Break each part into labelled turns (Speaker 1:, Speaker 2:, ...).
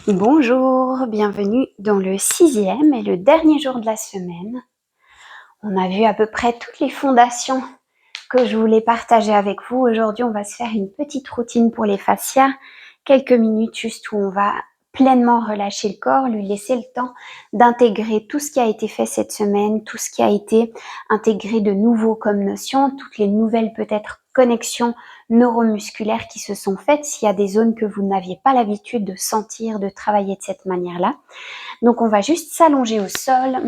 Speaker 1: Bonjour, bienvenue dans le 6e et le dernier jour de la semaine. On a vu à peu près toutes les fondations que je voulais partager avec vous. Aujourd'hui, on va se faire une petite routine pour les fascias, quelques minutes juste où on va pleinement relâcher le corps, lui laisser le temps d'intégrer tout ce qui a été fait cette semaine, tout ce qui a été intégré de nouveau comme notion, toutes les nouvelles peut-être connexions neuromusculaires qui se sont faites, s'il y a des zones que vous n'aviez pas l'habitude de sentir, de travailler de cette manière-là. Donc on va juste s'allonger au sol,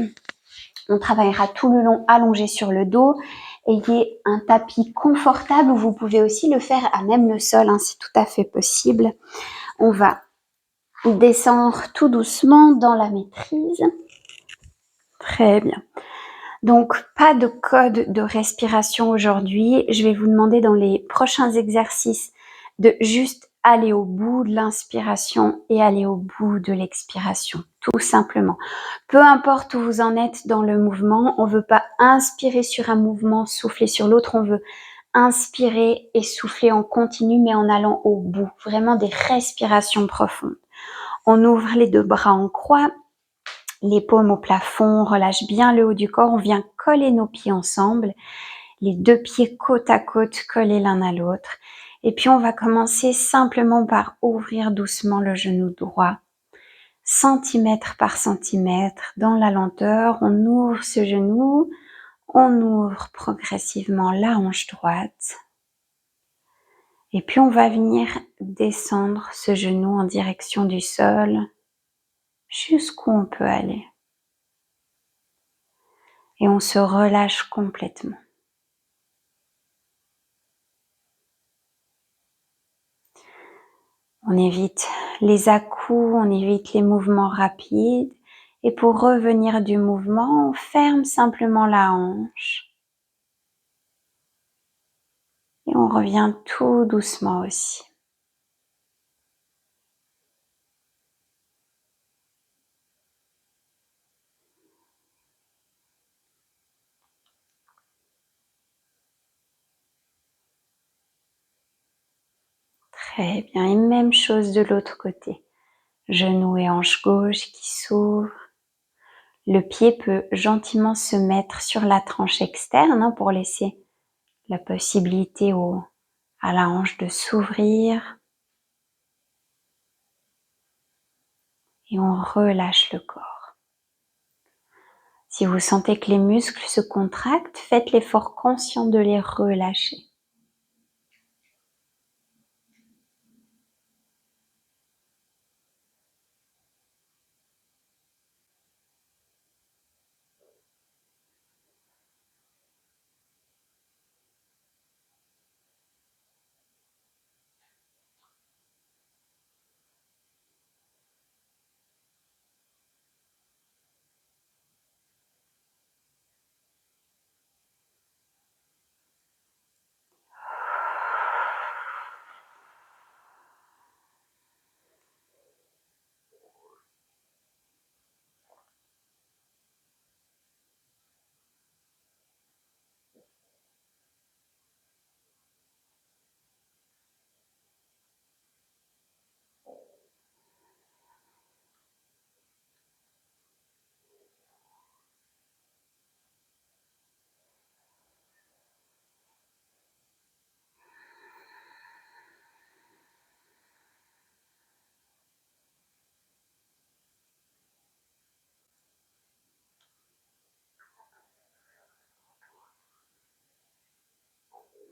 Speaker 1: on travaillera tout le long allongé sur le dos. Ayez un tapis confortable, vous pouvez aussi le faire à même le sol, c'est tout à fait possible. On va descendre tout doucement dans la maîtrise. Très bien. Donc, pas de code de respiration aujourd'hui. Je vais vous demander dans les prochains exercices de juste aller au bout de l'inspiration et aller au bout de l'expiration, tout simplement. Peu importe où vous en êtes dans le mouvement, on ne veut pas inspirer sur un mouvement, souffler sur l'autre, on veut inspirer et souffler en continu, mais en allant au bout. Vraiment des respirations profondes. On ouvre les deux bras en croix, les paumes au plafond, on relâche bien le haut du corps, on vient coller nos pieds ensemble, les deux pieds côte à côte collés l'un à l'autre. Et puis on va commencer simplement par ouvrir doucement le genou droit, centimètre par centimètre, dans la lenteur. On ouvre ce genou, on ouvre progressivement la hanche droite. Et puis on va venir descendre ce genou en direction du sol, jusqu'où on peut aller. Et on se relâche complètement. On évite les à-coups, on évite les mouvements rapides. Et pour revenir du mouvement, on ferme simplement la hanche. Et on revient tout doucement aussi. Très bien. Et même chose de l'autre côté. Genou et hanche gauche qui s'ouvrent. Le pied peut gentiment se mettre sur la tranche externe pour laisser la possibilité à la hanche de s'ouvrir. Et on relâche le corps. Si vous sentez que les muscles se contractent, faites l'effort conscient de les relâcher.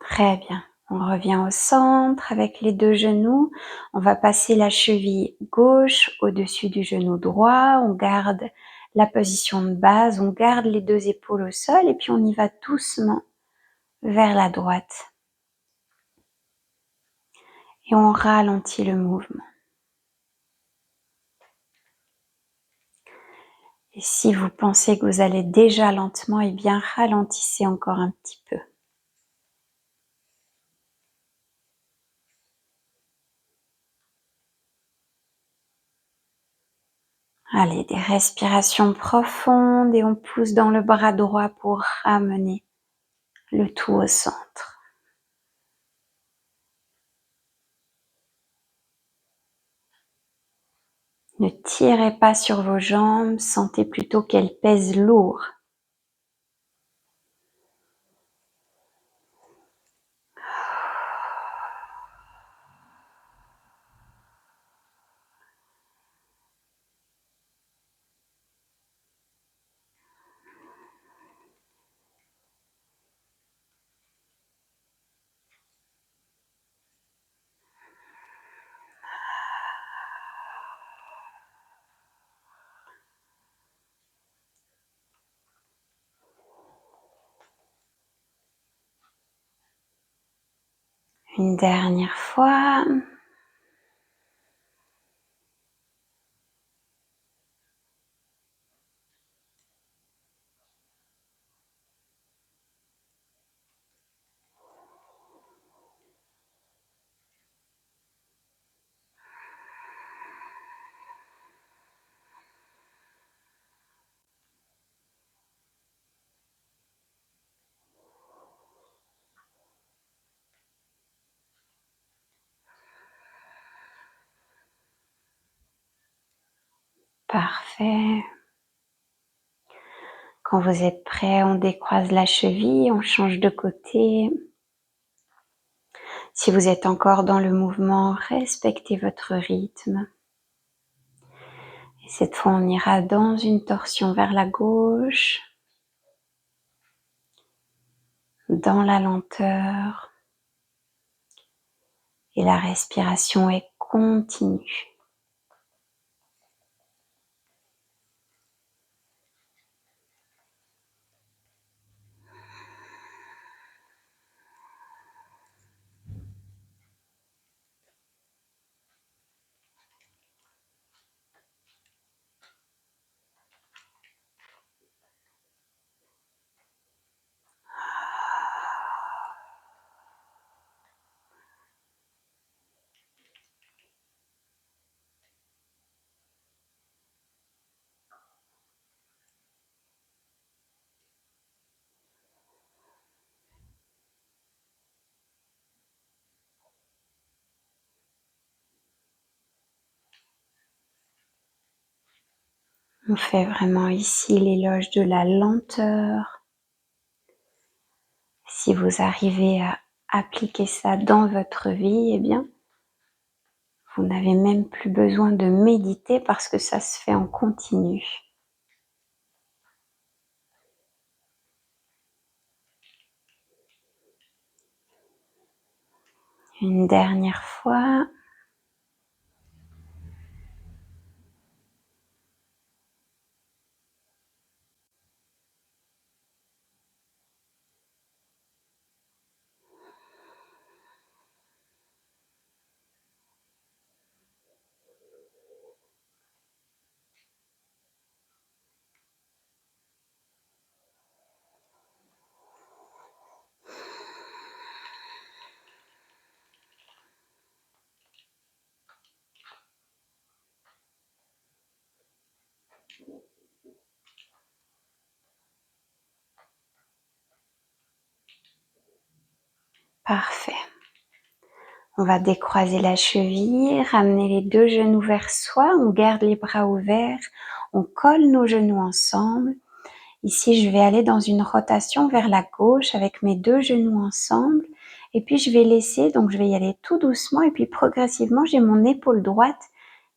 Speaker 1: Très bien. On revient au centre avec les deux genoux. On va passer la cheville gauche au-dessus du genou droit. On garde la position de base. On garde les deux épaules au sol et puis on y va doucement vers la droite. Et on ralentit le mouvement. Et si vous pensez que vous allez déjà lentement, eh bien ralentissez encore un petit peu. Allez, des respirations profondes et on pousse dans le bras droit pour ramener le tout au centre. Ne tirez pas sur vos jambes, sentez plutôt qu'elles pèsent lourd. Une dernière fois. Parfait. Quand vous êtes prêt, on décroise la cheville, on change de côté. Si vous êtes encore dans le mouvement, respectez votre rythme. Et cette fois, on ira dans une torsion vers la gauche, dans la lenteur. Et la respiration est continue. On fait vraiment ici l'éloge de la lenteur. Si vous arrivez à appliquer ça dans votre vie, eh bien, vous n'avez même plus besoin de méditer parce que ça se fait en continu. Une dernière fois. Parfait. On va décroiser la cheville, ramener les deux genoux vers soi, on garde les bras ouverts, on colle nos genoux ensemble. Ici, je vais aller dans une rotation vers la gauche avec mes deux genoux ensemble et puis je vais laisser, donc je vais y aller tout doucement et puis progressivement, j'ai mon épaule droite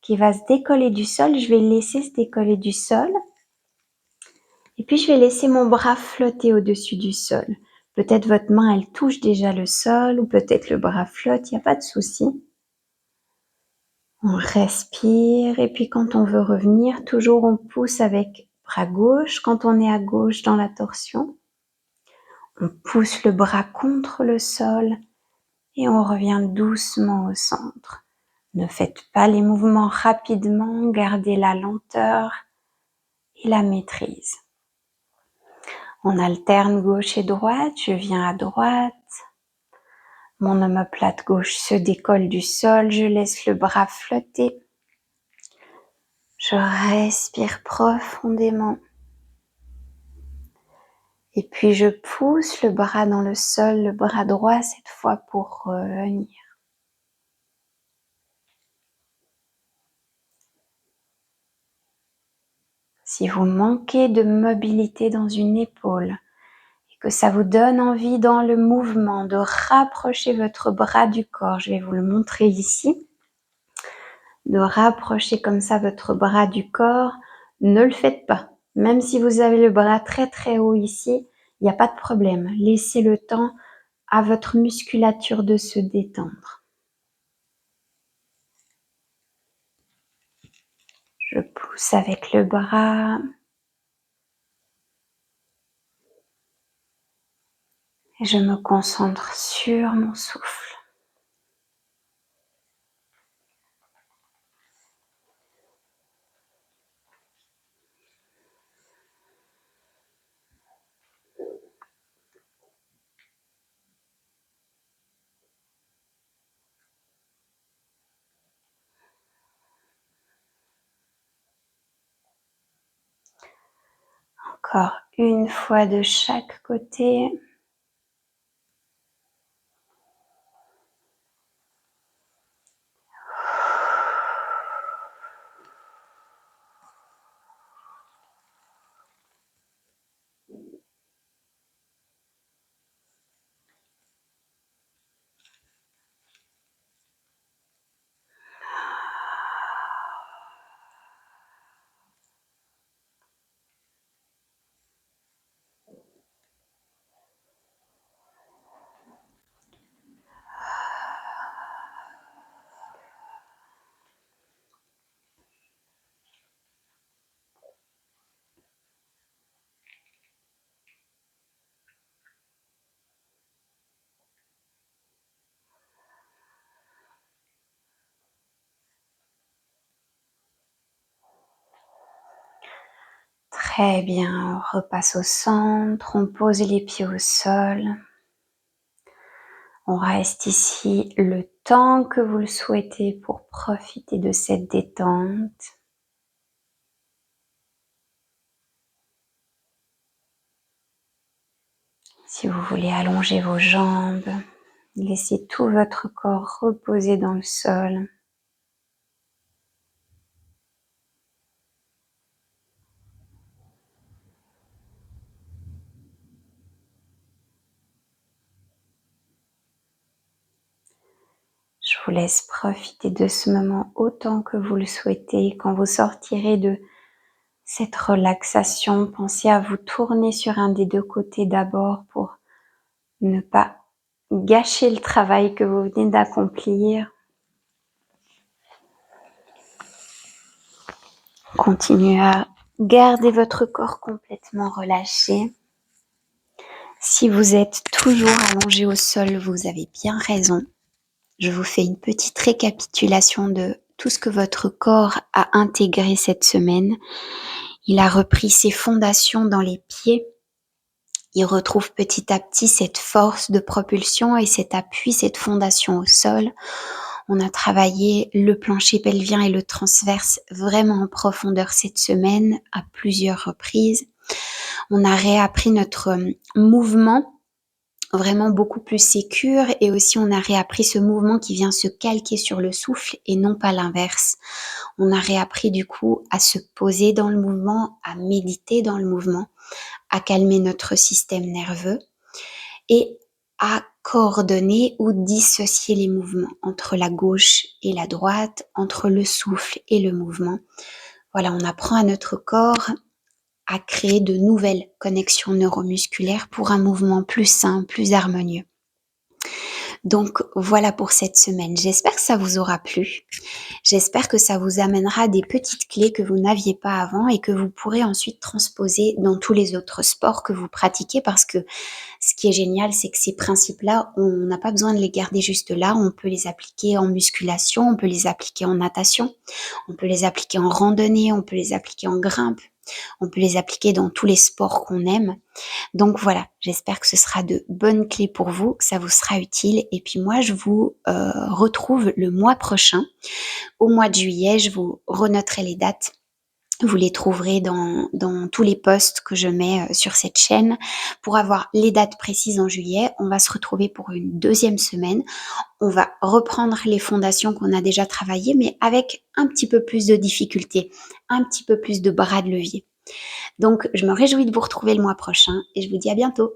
Speaker 1: qui va se décoller du sol, je vais laisser se décoller du sol et puis je vais laisser mon bras flotter au-dessus du sol. Peut-être votre main, elle touche déjà le sol ou peut-être le bras flotte, il n'y a pas de souci. On respire et puis quand on veut revenir, toujours on pousse avec bras gauche quand on est à gauche dans la torsion. On pousse le bras contre le sol et on revient doucement au centre. Ne faites pas les mouvements rapidement, gardez la lenteur et la maîtrise. On alterne gauche et droite, je viens à droite. Mon omoplate gauche se décolle du sol, je laisse le bras flotter. Je respire profondément. Et puis je pousse le bras dans le sol, le bras droit cette fois pour revenir. Si vous manquez de mobilité dans une épaule et que ça vous donne envie dans le mouvement de rapprocher votre bras du corps, je vais vous le montrer ici, de rapprocher comme ça votre bras du corps, ne le faites pas. Même si vous avez le bras très très haut ici, il n'y a pas de problème. Laissez le temps à votre musculature de se détendre. Je pousse avec le bras. Et je me concentre sur mon souffle. Encore une fois de chaque côté. Très bien, on repasse au centre, on pose les pieds au sol. On reste ici le temps que vous le souhaitez pour profiter de cette détente. Si vous voulez allonger vos jambes, laissez tout votre corps reposer dans le sol. Je vous laisse profiter de ce moment autant que vous le souhaitez. Quand vous sortirez de cette relaxation, pensez à vous tourner sur un des deux côtés d'abord pour ne pas gâcher le travail que vous venez d'accomplir. Continuez à garder votre corps complètement relâché. Si vous êtes toujours allongé au sol, vous avez bien raison. Je vous fais une petite récapitulation de tout ce que votre corps a intégré cette semaine. Il a repris ses fondations dans les pieds. Il retrouve petit à petit cette force de propulsion et cet appui, cette fondation au sol. On a travaillé le plancher pelvien et le transverse vraiment en profondeur cette semaine à plusieurs reprises. On a réappris notre mouvement vraiment beaucoup plus sécure et aussi on a réappris ce mouvement qui vient se calquer sur le souffle et non pas l'inverse. On a réappris du coup à se poser dans le mouvement, à méditer dans le mouvement, à calmer notre système nerveux et à coordonner ou dissocier les mouvements entre la gauche et la droite, entre le souffle et le mouvement. Voilà, on apprend à notre corps à créer de nouvelles connexions neuromusculaires pour un mouvement plus sain, plus harmonieux. Donc voilà pour cette semaine. J'espère que ça vous aura plu. J'espère que ça vous amènera des petites clés que vous n'aviez pas avant et que vous pourrez ensuite transposer dans tous les autres sports que vous pratiquez parce que ce qui est génial, c'est que ces principes-là, on n'a pas besoin de les garder juste là. On peut les appliquer en musculation, on peut les appliquer en natation, on peut les appliquer en randonnée, on peut les appliquer en grimpe, on peut les appliquer dans tous les sports qu'on aime. Donc voilà, j'espère que ce sera de bonnes clés pour vous, que ça vous sera utile. Et puis moi, je vous retrouve le mois prochain. Au mois de juillet, je vous renoterai les dates. Vous les trouverez dans tous les posts que je mets sur cette chaîne. Pour avoir les dates précises en juillet, on va se retrouver pour une deuxième semaine. On va reprendre les fondations qu'on a déjà travaillées, mais avec un petit peu plus de difficultés, un petit peu plus de bras de levier. Donc, je me réjouis de vous retrouver le mois prochain et je vous dis à bientôt.